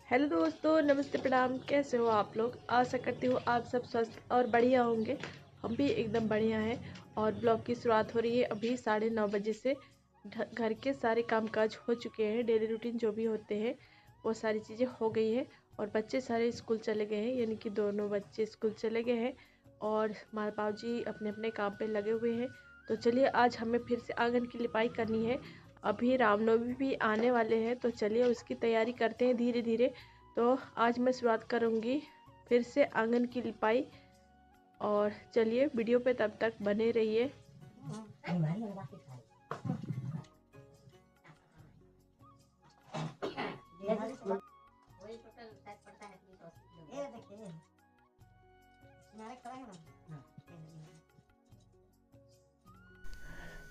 Hello दोस्तों, नमस्ते, प्रणाम। कैसे हो आप लोग? आशा करती हूँ आप सब स्वस्थ और बढ़िया होंगे। हम भी एकदम बढ़िया हैं। और ब्लॉग की शुरुआत हो रही है अभी 9:30 बजे से। घर के सारे कामकाज हो चुके हैं, डेली रूटीन जो भी होते हैं वो सारी चीज़ें हो गई है। और बच्चे सारे स्कूल चले गए हैं, यानी कि दोनों बच्चे स्कूल चले गए हैं और माँ बाप जी अपने अपने काम पे लगे हुए हैं। तो चलिए, आज हमें फिर से आंगन की लिपाई करनी है। अभी रामनवमी भी आने वाले हैं, तो चलिए उसकी तैयारी करते हैं धीरे धीरे। तो आज मैं शुरुआत करूंगी फिर से आंगन की लिपाई। और चलिए वीडियो पे तब तक बने रहिए।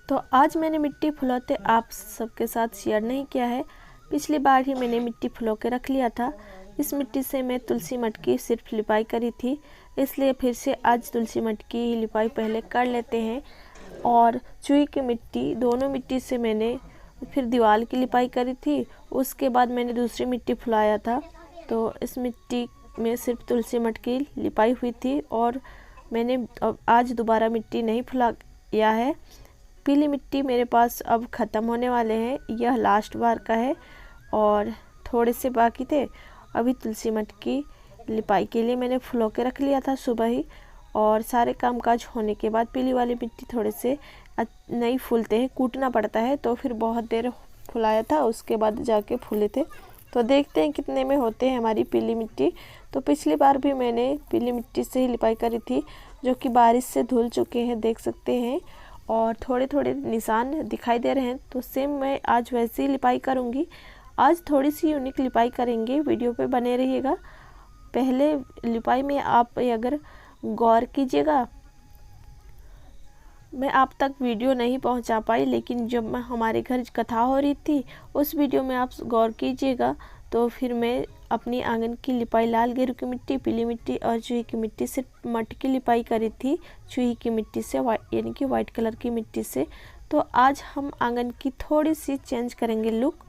तो आज मैंने मिट्टी फुलौते आप सबके साथ शेयर नहीं किया है। पिछली बार ही मैंने मिट्टी फुलौ के रख लिया था। इस मिट्टी से मैं तुलसी मट की सिर्फ लिपाई करी थी, इसलिए फिर से आज तुलसी मट की लिपाई पहले कर लेते हैं। और चूई की मिट्टी, दोनों मिट्टी से मैंने फिर दीवार की लिपाई करी थी। उसके बाद मैंने दूसरी मिट्टी फुलाया था, तो इस मिट्टी में सिर्फ तुलसी मट की लिपाई हुई थी। और मैंने आज दोबारा मिट्टी नहीं फुलाया है। पीली मिट्टी मेरे पास अब ख़त्म होने वाले हैं, यह लास्ट बार का है और थोड़े से बाकी थे। अभी तुलसी मट की लिपाई के लिए मैंने फुलो के रख लिया था सुबह ही। और सारे कामकाज होने के बाद पीली वाली मिट्टी थोड़े से नहीं फूलते हैं, कूटना पड़ता है, तो फिर बहुत देर फुलाया था, उसके बाद जाके फूले थे। तो देखते हैं कितने में होते हैं हमारी पीली मिट्टी। तो पिछली बार भी मैंने पीली मिट्टी से ही लिपाई करी थी, जो कि बारिश से धुल चुके हैं, देख सकते हैं, और थोड़े थोड़े निशान दिखाई दे रहे हैं। तो सेम मैं आज वैसे ही लिपाई करूँगी। आज थोड़ी सी यूनिक लिपाई करेंगे, वीडियो पे बने रहिएगा। पहले लिपाई में आप अगर गौर कीजिएगा, मैं आप तक वीडियो नहीं पहुंचा पाई, लेकिन जब मैं हमारे घर कथा हो रही थी उस वीडियो में आप गौर कीजिएगा, तो फिर मैं अपनी आंगन की लिपाई लाल गेरू की मिट्टी, पीली मिट्टी और चूही की मिट्टी से मट की लिपाई करी थी, चूही की मिट्टी से, यानी कि वाइट कलर की मिट्टी से। तो आज हम आंगन की थोड़ी सी चेंज करेंगे लुक।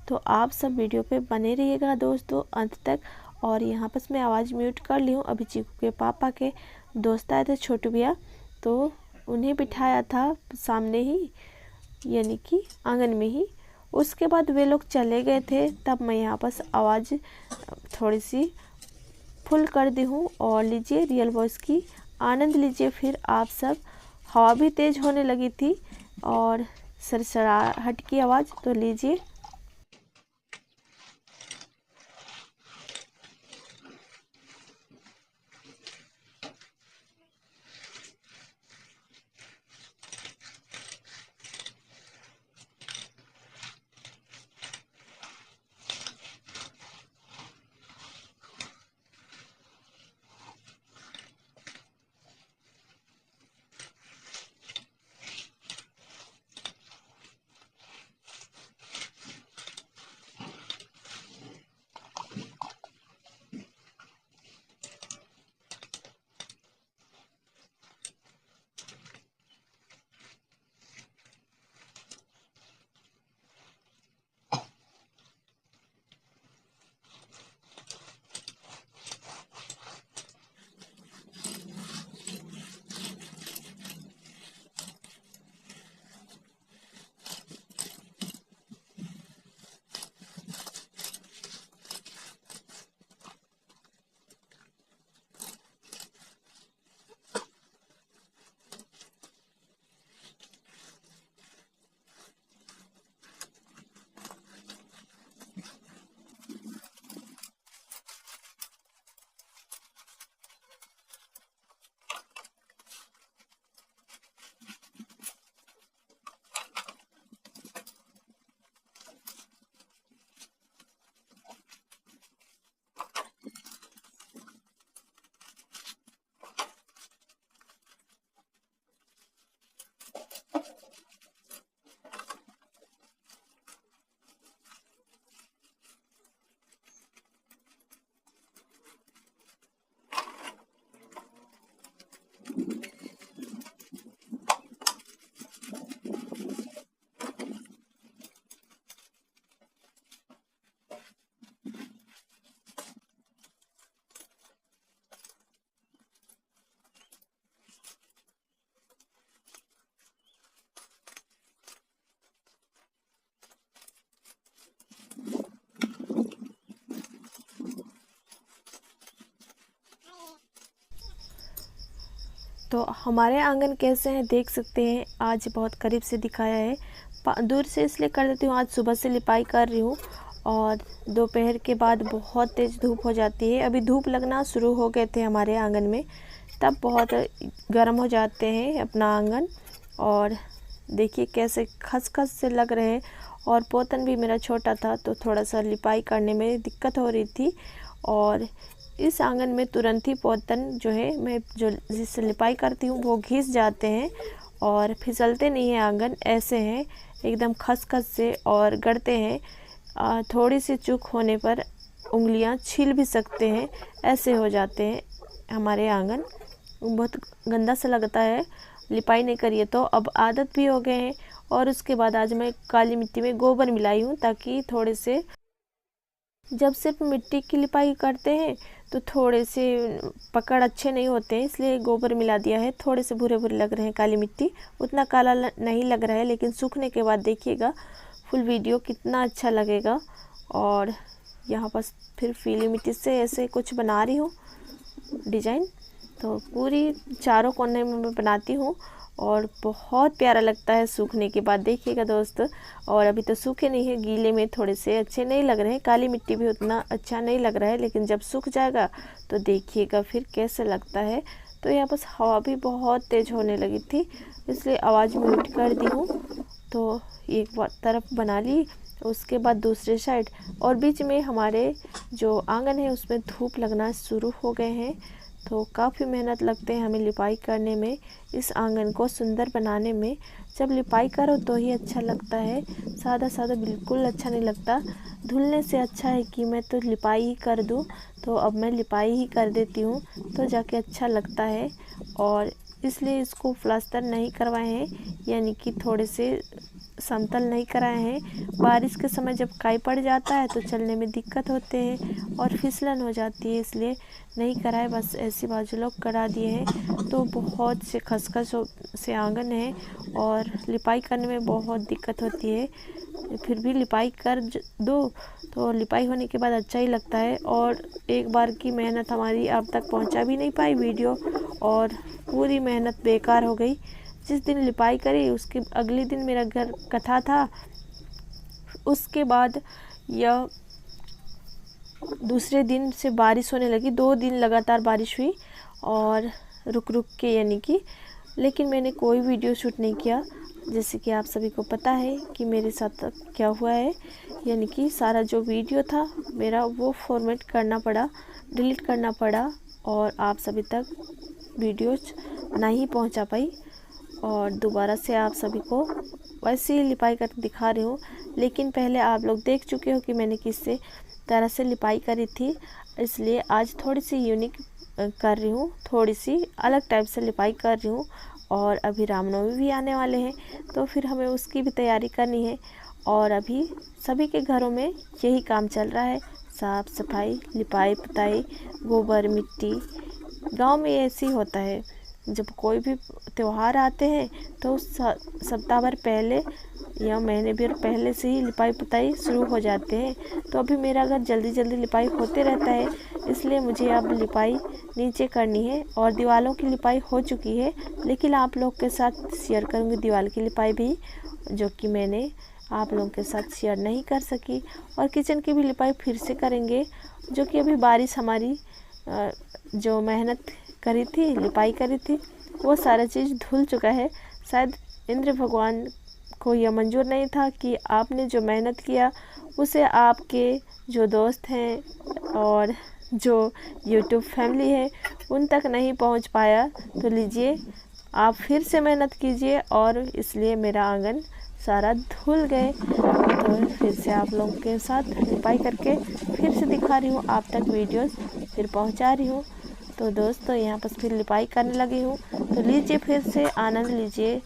तो आप सब वीडियो पे बने रहिएगा दोस्तों अंत तक। और यहाँ पर मैं आवाज़ म्यूट कर ली हूँ। अभी चीकू के पापा के दोस्त आए थे, छोटू भैया, तो उन्हें बिठाया था सामने ही, यानी कि आंगन में ही। उसके बाद वे लोग चले गए थे, तब मैं यहाँ पर आवाज़ थोड़ी सी फुल कर दी हूँ। और लीजिए, रियल वॉइस की आनंद लीजिए फिर आप सब। हवा भी तेज़ होने लगी थी और सरसराहट की आवाज़, तो लीजिए। तो हमारे आंगन कैसे हैं देख सकते हैं। आज बहुत करीब से दिखाया है, दूर से इसलिए कर देती हूँ, आज सुबह से लिपाई कर रही हूँ और दोपहर के बाद बहुत तेज़ धूप हो जाती है। अभी धूप लगना शुरू हो गए थे हमारे आंगन में, तब बहुत गर्म हो जाते हैं अपना आंगन। और देखिए कैसे खसखस से लग रहे हैं। और पोतन भी मेरा छोटा था तो थोड़ा सा लिपाई करने में दिक्कत हो रही थी। और इस आंगन में तुरंत ही पोतन जो है, मैं जो जिससे लिपाई करती हूँ वो घिस जाते हैं और फिसलते नहीं हैं। आंगन ऐसे हैं एकदम खसखस से और गड़ते हैं। थोड़ी सी चूक होने पर उंगलियां छील भी सकते हैं, ऐसे हो जाते हैं हमारे आंगन। बहुत गंदा सा लगता है, लिपाई नहीं करिए तो। अब आदत भी हो गए हैं। और उसके बाद आज मैं काली मिट्टी में गोबर मिलाई हूँ, ताकि थोड़े से, जब सिर्फ मिट्टी की लिपाई करते हैं तो थोड़े से पकड़ अच्छे नहीं होते हैं, इसलिए गोबर मिला दिया है। थोड़े से भूरे भूरे लग रहे हैं काली मिट्टी, उतना काला नहीं लग रहा है, लेकिन सूखने के बाद देखिएगा फुल वीडियो कितना अच्छा लगेगा। और यहाँ पर फिर पीली मिट्टी से ऐसे कुछ बना रही हूँ डिजाइन, तो पूरी चारों कोने में मैं बनाती हूँ और बहुत प्यारा लगता है सूखने के बाद, देखिएगा दोस्त। और अभी तो सूखे नहीं है, गीले में थोड़े से अच्छे नहीं लग रहे हैं, काली मिट्टी भी उतना अच्छा नहीं लग रहा है, लेकिन जब सूख जाएगा तो देखिएगा फिर कैसे लगता है। तो यहाँ पर हवा भी बहुत तेज़ होने लगी थी, इसलिए आवाज़ म्यूट कर दी हूँ। तो एक तरफ बना ली, उसके बाद दूसरे साइड, और बीच में हमारे जो आंगन है उसमें धूप लगना शुरू हो गए हैं। तो काफ़ी मेहनत लगते हैं हमें लिपाई करने में, इस आंगन को सुंदर बनाने में। जब लिपाई करो तो ही अच्छा लगता है, सादा सादा बिल्कुल अच्छा नहीं लगता। धुलने से अच्छा है कि मैं तो लिपाई ही कर दूं, तो अब मैं लिपाई ही कर देती हूँ, तो जाके अच्छा लगता है। और इसलिए इसको प्लास्टर नहीं करवाए हैं, यानी कि थोड़े से समतल नहीं कराए हैं। बारिश के समय जब काई पड़ जाता है तो चलने में दिक्कत होते हैं और फिसलन हो जाती है, इसलिए नहीं कराए, बस ऐसी बाजू लोग करा दिए हैं। तो बहुत से खसखस से आंगन है और लिपाई करने में बहुत दिक्कत होती है, फिर भी लिपाई कर दो तो लिपाई होने के बाद अच्छा ही लगता है। और एक बार की मेहनत हमारी अब तक पहुंचा भी नहीं पाई वीडियो, और पूरी मेहनत बेकार हो गई। जिस दिन लिपाई करी उसके अगले दिन मेरा घर कथा था, उसके बाद यह दूसरे दिन से बारिश होने लगी। 2 दिन लगातार बारिश हुई और रुक रुक के, यानी कि, लेकिन मैंने कोई वीडियो शूट नहीं किया। जैसे कि आप सभी को पता है कि मेरे साथ क्या हुआ है, यानी कि सारा जो वीडियो था मेरा वो फॉर्मेट करना पड़ा, डिलीट करना पड़ा, और आप सभी तक वीडियोज नहीं पहुंचा पाई। और दोबारा से आप सभी को वैसे ही लिपाई कर दिखा रही हूँ, लेकिन पहले आप लोग देख चुके हो कि मैंने किस तरह से लिपाई करी थी, इसलिए आज थोड़ी सी यूनिक कर रही हूँ, थोड़ी सी अलग टाइप से लिपाई कर रही हूँ। और अभी रामनवमी भी आने वाले हैं, तो फिर हमें उसकी भी तैयारी करनी है। और अभी सभी के घरों में यही काम चल रहा है, साफ़ सफाई, लिपाई पुताई, गोबर मिट्टी। गांव में ऐसे ही होता है, जब कोई भी त्यौहार आते हैं तो सप्ताह भर पहले या महीने भर पहले से ही लिपाई पुताई शुरू हो जाते हैं। तो अभी मेरा घर जल्दी जल्दी लिपाई होते रहता है, इसलिए मुझे अब लिपाई नीचे करनी है। और दीवारों की लिपाई हो चुकी है, लेकिन आप लोग के साथ शेयर करूँगी दीवार की लिपाई भी, जो कि मैंने आप लोगों के साथ शेयर नहीं कर सकी। और किचन की भी लिपाई फिर से करेंगे, जो कि अभी बारिश हमारी जो मेहनत करी थी, लिपाई करी थी, वो सारा चीज़ धुल चुका है। शायद इंद्र भगवान को यह मंजूर नहीं था कि आपने जो मेहनत किया उसे आपके जो दोस्त हैं और जो यूट्यूब फैमिली है उन तक नहीं पहुंच पाया। तो लीजिए, आप फिर से मेहनत कीजिए, और इसलिए मेरा आंगन सारा धुल गए। तो फिर से आप लोगों के साथ लिपाई करके फिर से दिखा रही हूँ, आप तक वीडियोस फिर पहुँचा रही हूँ। तो दोस्तों यहाँ पर फिर लिपाई करने लगी हूँ, तो लीजिए फिर से आनंद लीजिए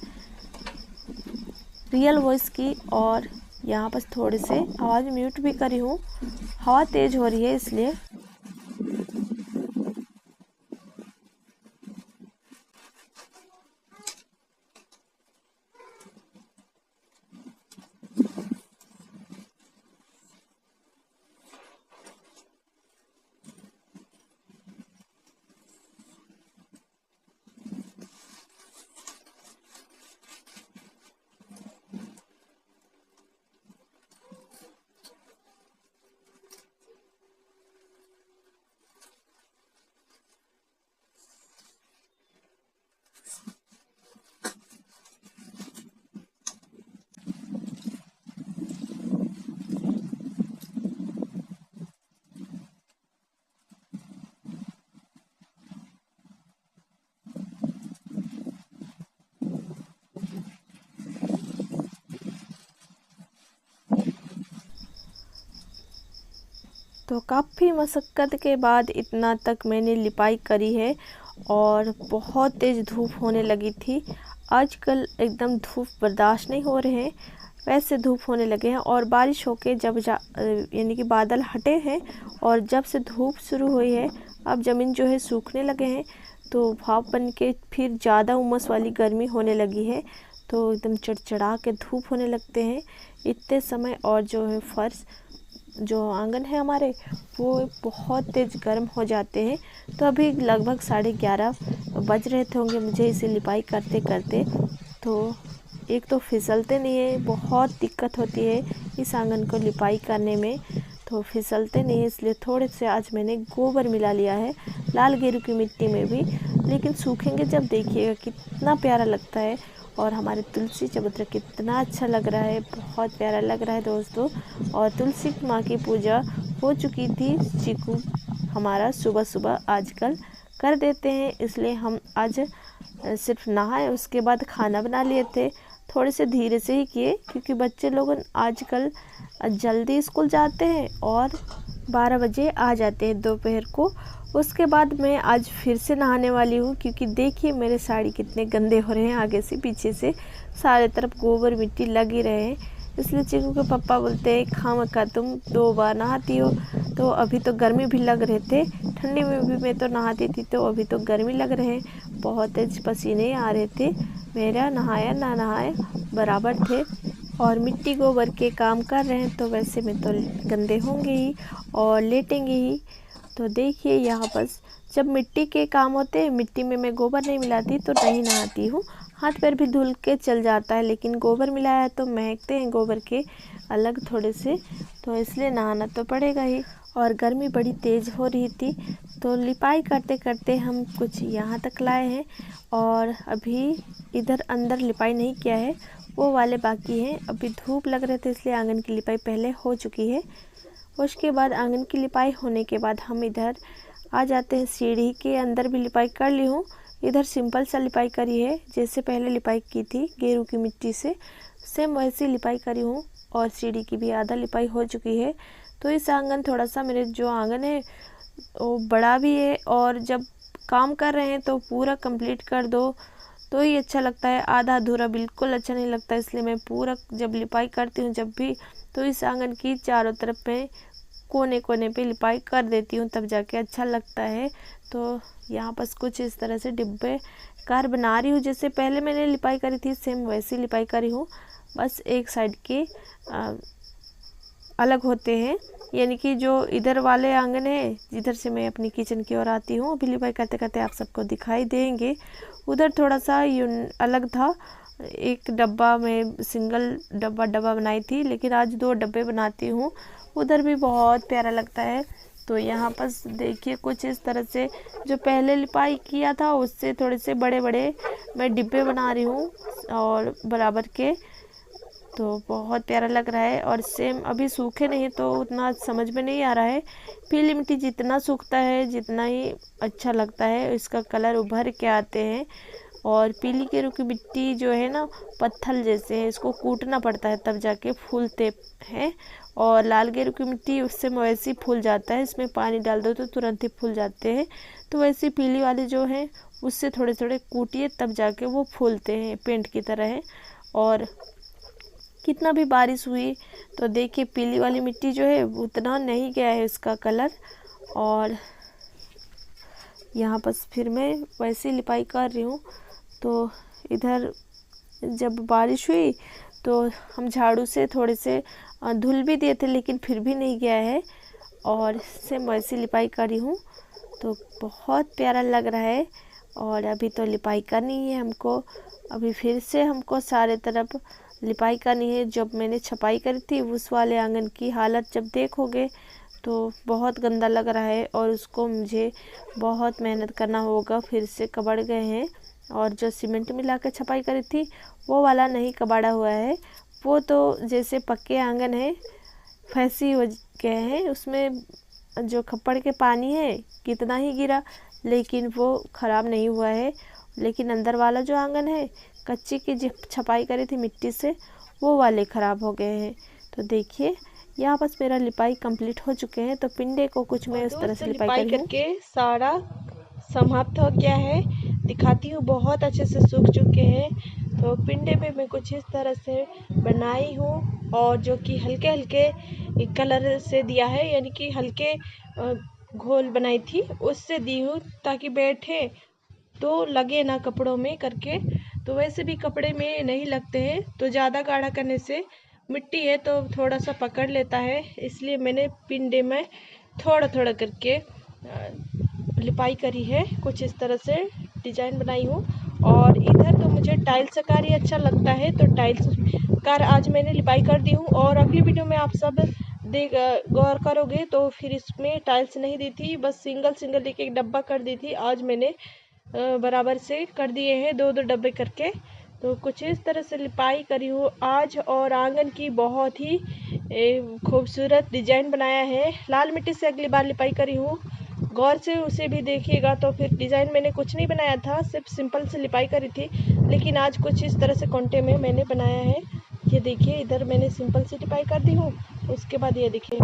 रियल वॉइस की। और यहाँ पर थोड़े से आवाज़ म्यूट भी करी हूँ, हवा तेज़ हो रही है इसलिए। तो काफ़ी मशक्क़त के बाद इतना तक मैंने लिपाई करी है और बहुत तेज़ धूप होने लगी थी। आजकल एकदम धूप बर्दाश्त नहीं हो रहे हैं, वैसे धूप होने लगे हैं और बारिश होके जब यानी कि बादल हटे हैं और जब से धूप शुरू हुई है अब ज़मीन जो है सूखने लगे हैं, तो भाप बन के फिर ज़्यादा उमस वाली गर्मी होने लगी है। तो एकदम चिड़चिड़ा के धूप होने लगते हैं इतने समय। और जो है फर्श जो आंगन है हमारे वो बहुत तेज़ गर्म हो जाते हैं। तो अभी लगभग 11:30 बज रहे थे होंगे मुझे इसे लिपाई करते करते। तो एक तो फिसलते नहीं है, बहुत दिक्कत होती है इस आंगन को लिपाई करने में, तो फिसलते नहीं है, इसलिए थोड़े से आज मैंने गोबर मिला लिया है लाल गेरू की मिट्टी में भी। लेकिन सूखेंगे जब देखिएगा कितना प्यारा लगता है। और हमारे तुलसी चबूतरा कितना अच्छा लग रहा है, बहुत प्यारा लग रहा है दोस्तों। और तुलसी माँ की पूजा हो चुकी थी, चीकू हमारा सुबह सुबह आजकल कर देते हैं, इसलिए हम आज सिर्फ नहाए उसके बाद खाना बना लिए थे। थोड़े से धीरे से ही किए क्योंकि बच्चे लोग आजकल जल्दी स्कूल जाते हैं और 12 बजे आ जाते हैं दोपहर को। उसके बाद मैं आज फिर से नहाने वाली हूँ क्योंकि देखिए मेरे साड़ी कितने गंदे हो रहे हैं, आगे से पीछे से सारे तरफ गोबर मिट्टी लग ही रहे हैं। इसलिए चीकू के पापा बोलते हैं खामखा तुम 2 बार नहाती हो। तो अभी तो गर्मी भी लग रहे थे, ठंडी में भी मैं तो नहाती थी, तो अभी तो गर्मी लग रहे हैं, बहुत तेज पसीने आ रहे थे, मेरा नहाया ना नहाया बराबर थे। और मिट्टी गोबर के काम कर रहे हैं तो वैसे में तो गंदे होंगे ही और लेटेंगे ही। तो देखिए यहाँ पर जब मिट्टी के काम होते हैं, मिट्टी में मैं गोबर नहीं मिलाती तो नहीं नहाती हूँ, हाथ पैर भी धुल के चल जाता है, लेकिन गोबर मिलाया है तो महकते हैं गोबर के अलग थोड़े से, तो इसलिए नहाना तो पड़ेगा ही। और गर्मी बड़ी तेज़ हो रही थी तो लिपाई करते करते हम कुछ यहाँ तक लाए हैं और अभी इधर अंदर लिपाई नहीं किया है, वो वाले बाकी हैं। अभी धूप लग रहे थे इसलिए आंगन की लिपाई पहले हो चुकी है। उसके बाद आंगन की लिपाई होने के बाद हम इधर आ जाते हैं, सीढ़ी के अंदर भी लिपाई कर ली हूँ। इधर सिंपल सा लिपाई करी है, जैसे पहले लिपाई की थी गेरू की मिट्टी से, सेम वैसी लिपाई करी हूँ। और सीढ़ी की भी आधा लिपाई हो चुकी है। तो इस आंगन थोड़ा सा मेरे जो आंगन है वो बड़ा भी है और जब काम कर रहे हैं तो पूरा कंप्लीट कर दो तो ही अच्छा लगता है, आधा अधूरा बिल्कुल अच्छा नहीं लगता। इसलिए मैं पूरा जब लिपाई करती हूँ जब भी, तो इस आंगन की चारों तरफ में कोने कोने पे लिपाई कर देती हूँ, तब जाके अच्छा लगता है। तो यहाँ पर कुछ इस तरह से डिब्बे कार बना रही हूँ, जैसे पहले मैंने लिपाई करी थी सेम वैसी लिपाई करी हूँ, बस एक साइड के अलग होते हैं। यानी कि जो इधर वाले आंगन है जिधर से मैं अपनी किचन की ओर आती हूँ, अभी लिपाई करते करते आप सबको दिखाई देंगे, उधर थोड़ा सा अलग था। एक डब्बा में सिंगल डब्बा बनाई थी, लेकिन आज 2 डब्बे बनाती हूँ, उधर भी बहुत प्यारा लगता है। तो यहाँ पर देखिए कुछ इस तरह से जो पहले लिपाई किया था उससे थोड़े से बड़े बड़े मैं डिब्बे बना रही हूँ और बराबर के, तो बहुत प्यारा लग रहा है। और सेम अभी सूखे नहीं तो उतना समझ में नहीं आ रहा है, पीली मिट्टी जितना सूखता है जितना ही अच्छा लगता है, इसका कलर उभर के आते हैं। और पीली गेरू की मिट्टी जो है ना पत्थर जैसे है, इसको कूटना पड़ता है तब जाके फूलते हैं। और लाल गेरू की मिट्टी उससे वैसे ही फूल जाता है, इसमें पानी डाल दो तो तुरंत ही फूल जाते हैं। तो वैसे पीली वाले जो हैं उससे थोड़े थोड़े कूटिए तब जाके वो फूलते हैं, पेंट की तरह है। और कितना भी बारिश हुई तो देखिए पीली वाली मिट्टी जो है उतना नहीं गया है इसका कलर। और यहाँ पर फिर मैं वैसे लिपाई कर रही हूँ। तो इधर जब बारिश हुई तो हम झाड़ू से थोड़े से धुल भी दिए थे, लेकिन फिर भी नहीं गया है, और से वैसे लिपाई करी हूँ तो बहुत प्यारा लग रहा है। और अभी तो लिपाई करनी है हमको, अभी फिर से हमको सारे तरफ लिपाई करनी है। जब मैंने छपाई करी थी उस वाले आंगन की हालत जब देखोगे तो बहुत गंदा लग रहा है और उसको मुझे बहुत मेहनत करना होगा, फिर से कबाड़ गए हैं। और जो सीमेंट मिला के छपाई करी थी वो वाला नहीं कबाड़ा हुआ है, वो तो जैसे पक्के आंगन है फैंसी हो गए हैं, उसमें जो खप्पड़ के पानी है कितना ही गिरा लेकिन वो ख़राब नहीं हुआ है। लेकिन अंदर वाला जो आंगन है कच्ची की जो छपाई करी थी मिट्टी से वो वाले ख़राब हो गए हैं। तो देखिए यहाँ बस मेरा लिपाई कंप्लीट हो चुके हैं। तो पिंडे को कुछ मैं इस तरह से लिपाई करके सारा समाप्त हो गया है। दिखाती हूँ, बहुत अच्छे से सूख चुके हैं। तो पिंडे में मैं कुछ इस तरह से बनाई हूँ, और जो कि हल्के हल्के कलर से दिया है, यानी कि हल्के घोल बनाई थी उससे दी हूँ, ताकि बैठे तो लगे ना कपड़ों में करके। तो वैसे भी कपड़े में नहीं लगते हैं, तो ज़्यादा गाढ़ा करने से मिट्टी है तो थोड़ा सा पकड़ लेता है, इसलिए मैंने पिंडे में थोड़ा थोड़ा करके लिपाई करी है। कुछ इस तरह से डिजाइन बनाई हूँ। और इधर तो मुझे टाइल्स का कार्य अच्छा लगता है, तो टाइल्स कार आज मैंने लिपाई कर दी हूँ। और अगली वीडियो में आप सब गौर करोगे तो फिर इसमें टाइल्स नहीं दी थी, बस सिंगल सिंगल एक एक डब्बा कर दी थी। आज मैंने बराबर से कर दिए हैं, दो दो डब्बे करके। तो कुछ इस तरह से लिपाई करी हूँ आज। और आंगन की बहुत ही खूबसूरत डिजाइन बनाया है। लाल मिट्टी से अगली बार लिपाई करी हूँ, गौर से उसे भी देखिएगा। तो फिर डिजाइन मैंने कुछ नहीं बनाया था, सिर्फ सिंपल से लिपाई करी थी, लेकिन आज कुछ इस तरह से कोंटे में मैंने बनाया है। ये देखिए, इधर मैंने सिंपल से लिपाई कर दी हूँ। उसके बाद ये देखिए,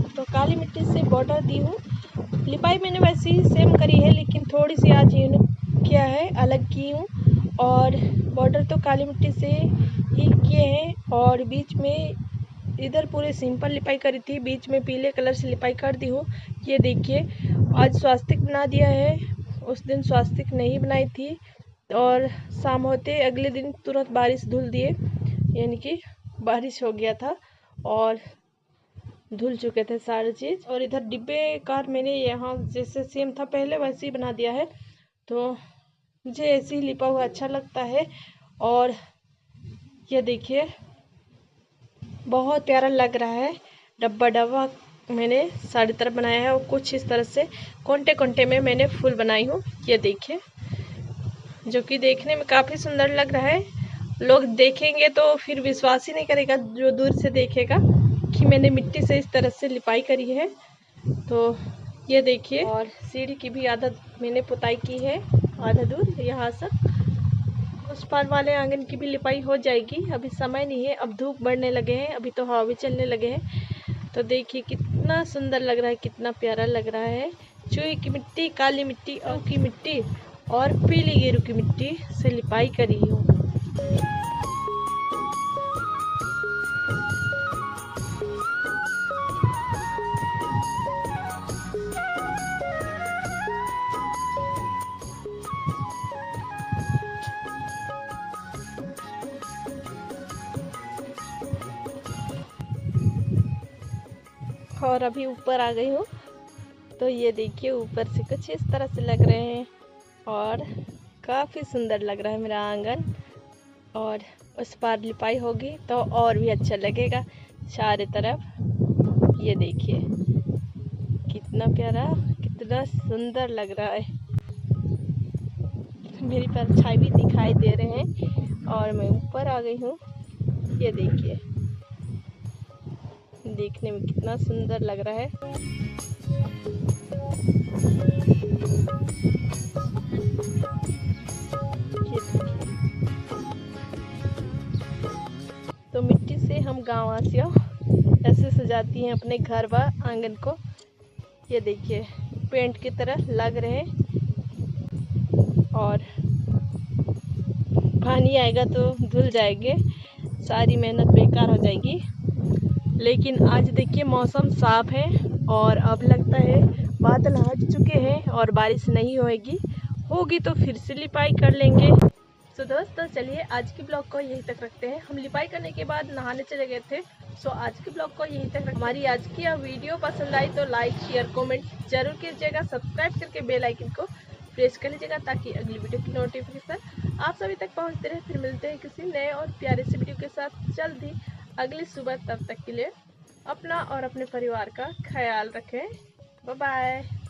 तो काली मिट्टी से बॉर्डर दी हूँ। लिपाई मैंने वैसे ही सेम करी है, लेकिन थोड़ी सी आज यूनिक किया है, अलग की हूँ। और बॉर्डर तो काली मिट्टी से ही किए हैं। और बीच में इधर पूरे सिंपल लिपाई करी थी, बीच में पीले कलर से लिपाई कर दी हूँ। ये देखिए, आज स्वास्तिक बना दिया है, उस दिन स्वास्तिक नहीं बनाई थी। और शाम होते अगले दिन तुरंत बारिश धुल दिए, यानी कि बारिश हो गया था और धुल चुके थे सारी चीज़। और इधर डिब्बे कार मैंने यहाँ जैसे सेम था पहले वैसे ही बना दिया है। तो मुझे ऐसे ही लिपा हुआ अच्छा लगता है। और ये देखिए, बहुत प्यारा लग रहा है। डब्बा डब्बा मैंने सारी तरफ बनाया है, और कुछ इस तरह से कोंटे कोंटे में मैंने फूल बनाई हूँ। ये देखिए, जो कि देखने में काफ़ी सुंदर लग रहा है। लोग देखेंगे तो फिर विश्वास ही नहीं करेगा, जो दूर से देखेगा, कि मैंने मिट्टी से इस तरह से लिपाई करी है। तो ये देखिए, और सीढ़ी की भी आधा मैंने पुताई की है, आधा दूर यहाँ से। उस पार वाले आंगन की भी लिपाई हो जाएगी, अभी समय नहीं है, अब धूप बढ़ने लगे हैं, अभी तो हवा भी चलने लगे हैं। तो देखिए कितना सुंदर लग रहा है, कितना प्यारा लग रहा है। चूई की मिट्टी, काली मिट्टी, औ की मिट्टी और पीली गेरू की मिट्टी से लिपाई करी हूँ। और अभी ऊपर आ गई हूँ। तो ये देखिए, ऊपर से कुछ इस तरह से लग रहे हैं, और काफ़ी सुंदर लग रहा है मेरा आंगन। और उस पार लिपाई होगी तो और भी अच्छा लगेगा चारों तरफ। ये देखिए कितना प्यारा, कितना सुंदर लग रहा है। मेरी परछाई भी दिखाई दे रहे हैं, और मैं ऊपर आ गई हूँ। ये देखिए, देखने में कितना सुंदर लग रहा है। तो मिट्टी से हम गाँववासियों ऐसे सजाती हैं अपने घर व आंगन को। ये देखिए, पेंट की तरह लग रहे हैं, और पानी आएगा तो धुल जाएंगे, सारी मेहनत बेकार हो जाएगी। लेकिन आज देखिए मौसम साफ है, और अब लगता है बादल हट चुके हैं और बारिश नहीं होगी तो फिर से लिपाई कर लेंगे। तो दोस्तों चलिए, आज की ब्लॉग को यहीं तक रखते हैं। हम लिपाई करने के बाद नहाने चले गए थे। सो आज की ब्लॉग को यहीं तक। हमारी आज की यह वीडियो पसंद आई तो लाइक शेयर कमेंट जरूर कीजिएगा। सब्सक्राइब करके बेल आइकन को प्रेस कर लीजिएगा, ताकि अगली वीडियो की नोटिफिकेशन आप सभी तक पहुंचते रहे। फिर मिलते हैं किसी नए और प्यारे से वीडियो के साथ जल्द ही अगली सुबह। तब तक के लिए अपना और अपने परिवार का ख्याल रखें। Bye bye.